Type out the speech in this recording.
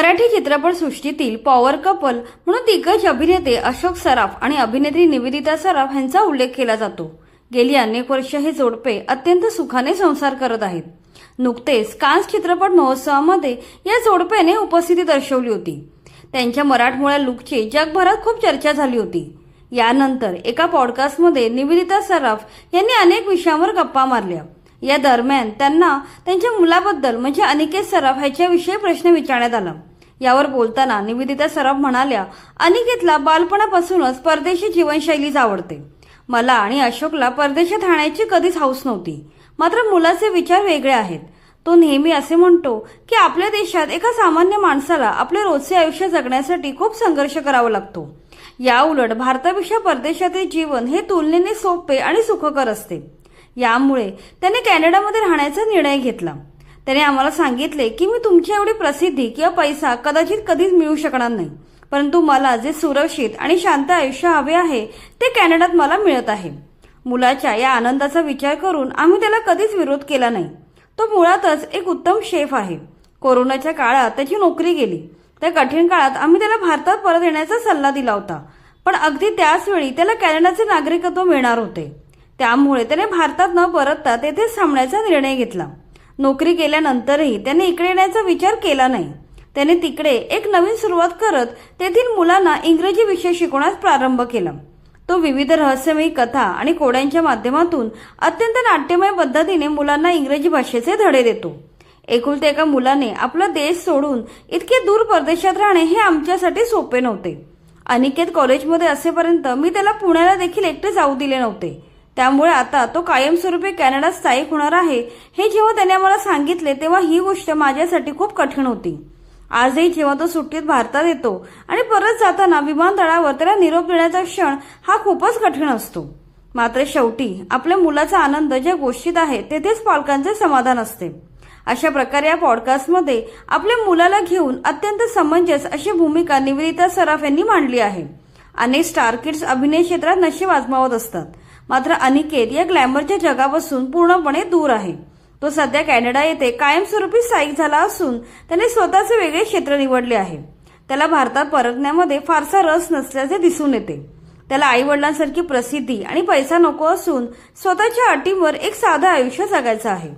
मराठी चित्रपटसृष्टीतील power couple म्हणून दिग्गज अभिनेते अशोक सराफ आणि अभिनेत्री निवेदिता सराफ यांचा उल्लेख केला जातो। गेली अनेक वर्ष हे जोडपे अत्यंत सुखाने संसार करत आहेत। नुकतेच कान्स चित्रपट महोत्सवामध्ये या जोडप्याने उपस्थिती दर्शवली होती। त्यांच्या मराठमोळ्या लुकची जगभरात खूप चर्चा झाली होती। यानंतर एका पॉडकास्टमध्ये निवेदिता सराफ यांनी अनेक विषयांवर गप्पा मारल्या। या दरम्यान त्यांना त्यांच्या मुलाबद्दल म्हणजे अनिकेत सराफ ह्याच्याविषयी प्रश्न विचारण्यात आला। यावर बोलताना निवेदिता सराफ म्हणाल्या, अनिकेतला बालपणापासूनच परदेशी जीवनशैलीच आवडते। मला आणि अशोकला परदेशात राहण्याची कधीच हौस नव्हती, मात्र मुलाचे विचार वेगळे आहेत। तो नेहमी असे म्हणतो की आपल्या देशात एका सामान्य माणसाला आपले रोजचे आयुष्य जगण्यासाठी खूप संघर्ष करावा लागतो। या उलट भारतापेक्षा परदेशातील जीवन हे तुलनेने सोपे आणि सुखकर असते। यामुळे त्याने कॅनडामध्ये राहण्याचा निर्णय घेतला। त्याने आम्हाला सांगितले की मी तुमची एवढी प्रसिद्धी किंवा पैसा कदाचित कधीच मिळू शकणार नाही, परंतु मला जे सुरक्षित आणि शांत आयुष्य हवे आहे ते कॅनडात मला मिळत आहे। मुलाच्या या आनंदाचा विचार करून आम्ही त्याला कधीच विरोध केला नाही। तो मुळातच एक उत्तम शेफ आहे। कोरोनाच्या काळात त्याची नोकरी गेली। त्या कठीण काळात आम्ही त्याला भारतात परत येण्याचा सल्ला दिला होता, पण अगदी त्याच वेळी त्याला कॅनडाचे नागरिकत्व मिळणार होते। त्यामुळे त्याने भारतात न परतता तेथेच थांबण्याचा निर्णय घेतला। नोकरी केल्यानंतरही त्याने इकडे येण्याचा विचार केला नाही। त्याने तिकडे एक नवीन सुरुवात करत तेथील मुलांना इंग्रजी विषय शिकवण्यास प्रारंभ केला। तो विविध रहस्यमयी कथा आणि कोड्यांच्या माध्यमातून अत्यंत नाट्यमय पद्धतीने मुलांना इंग्रजी भाषेचे धडे देतो। एकुलत्या एका मुलाने आपला देश सोडून इतके दूर परदेशात राहणे हे आमच्यासाठी सोपे नव्हते। अनिकेत कॉलेजमध्ये असेपर्यंत मी त्याला पुण्याला देखील एकटे जाऊ दिले नव्हते। त्यामुळे आता तो कायमस्वरूपी कॅनडात स्थायिक होणार आहे हे जेव्हा त्याने मला सांगितले तेव्हा ही गोष्ट माझ्यासाठी खूप कठीण होती। आजही जेव्हा तो सुट्टीत भारतात येतो आणि परत जाताना विमानतळावर त्याला निरोप देण्याचा क्षण हा खूपच कठीण असतो। मात्र शेवटी आपल्या मुलाचा आनंद ज्या गोष्टीत आहे तेथेच पालकांचे समाधान असते। अशा प्रकारे या पॉडकास्टमध्ये आपल्या मुलाला घेऊन अत्यंत समंजस अशी भूमिका निवेदिता सराफ यांनी मांडली आहे। अनेक स्टार किड्स अभिनय क्षेत्रात नशीब आजमावत असतात, मात्र अनिकेत या ग्लॅमरच्या जगापासून पूर्णपणे दूर आहे। तो सध्या कॅनडा येथे कायमस्वरूपी स्थायिक झाला असून त्याने स्वतःचे वेगळे क्षेत्र निवडले आहे। त्याला भारतात परतण्यामध्ये फारसा रस नसल्याचे दिसून येते। त्याला आई वडिलांसारखी प्रसिद्धी आणि पैसा नको असून स्वतःच्या अटींवर एक साधं आयुष्य जगायचं आहे।